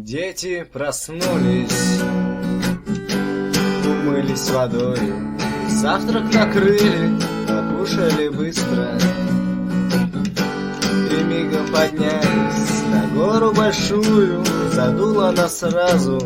Дети проснулись, умылись водой, завтрак накрыли, покушали быстро и мигом поднялись на гору большую, задуло нас сразу.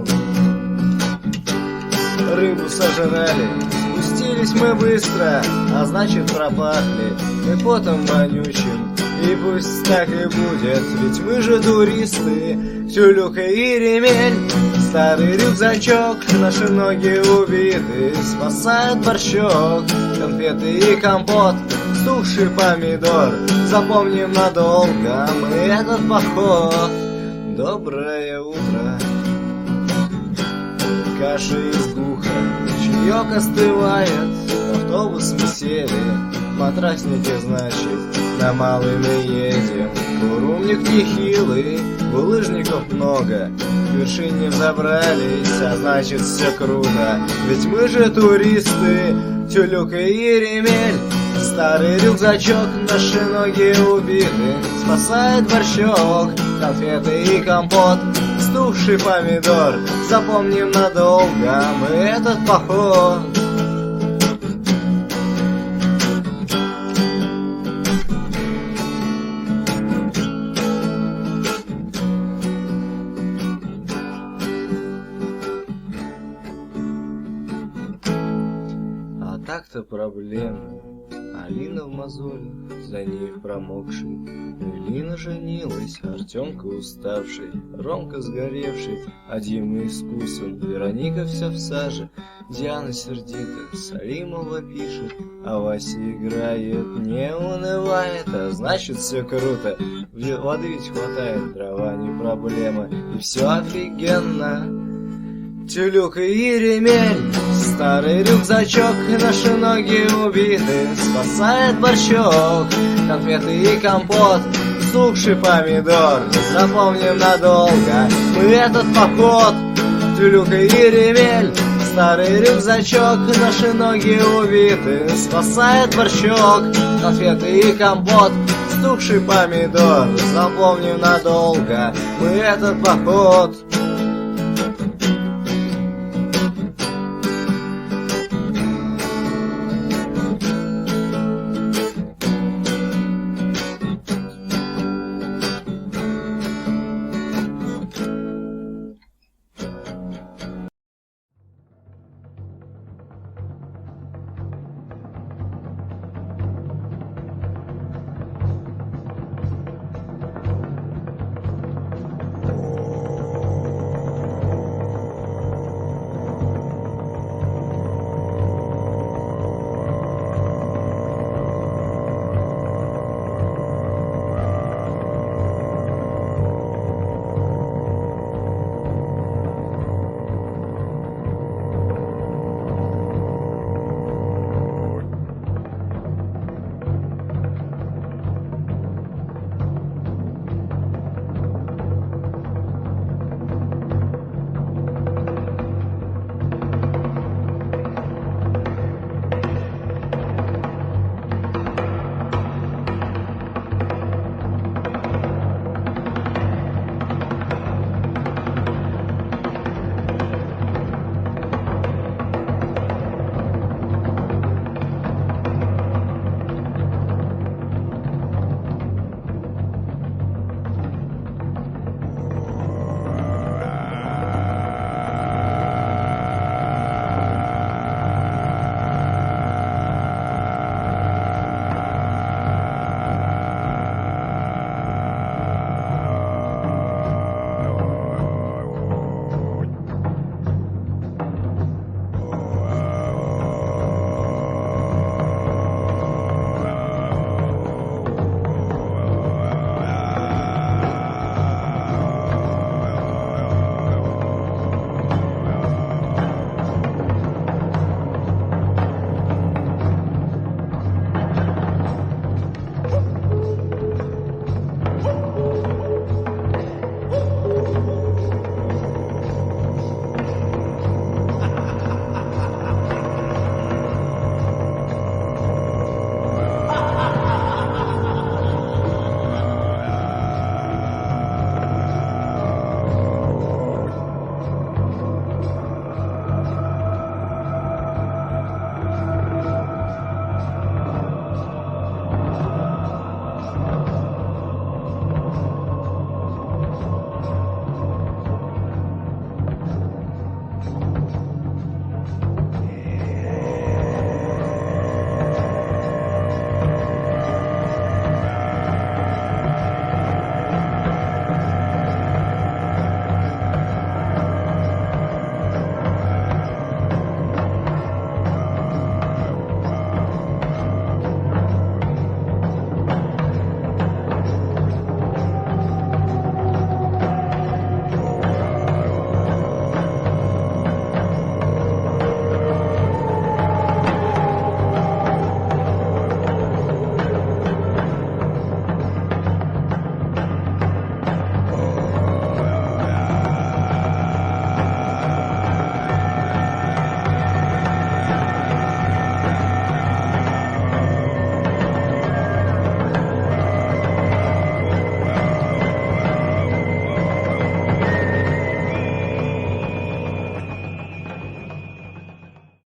Рыбу сожрали, спустились мы быстро, а значит пропахли мы потом вонючим. И пусть так и будет, ведь мы же туристы. Тюлюка и ремень, старый рюкзачок, наши ноги убиты, спасает борщок, конфеты и компот, суши помидор. Запомним надолго мы этот поход. Доброе утро. Каша из гуха, чаек остывает, в автобус мы сели, матрасники, значит, на малый мы едем. Курумник нехилый, булыжников много, к вершине взобрались, а значит все круто. Ведь мы же туристы, тюлюка и ремель, старый рюкзачок, наши ноги убиты, спасает борщок, конфеты и компот, стухший помидор. Запомним надолго мы этот поход. А так-то проблема. Алина в мозолях, за ней промокший. Элина женилась, Артемка уставший, Ромка сгоревший, а Дима искусен. Вероника вся в саже, Диана сердита, Салимова пишет, а Вася играет, не унывает, а значит все круто. Воды ведь хватает, дрова не проблема, и все офигенно. Тюлюка и ремень, старый рюкзачок, наши ноги убиты, спасает борщок, конфеты и компот, сухший помидор. Запомним надолго мы этот поход. Тюлюка и ремень, старый рюкзачок, наши ноги убиты, спасает борщок, конфеты и компот, стухший помидор. Запомним надолго мы этот поход.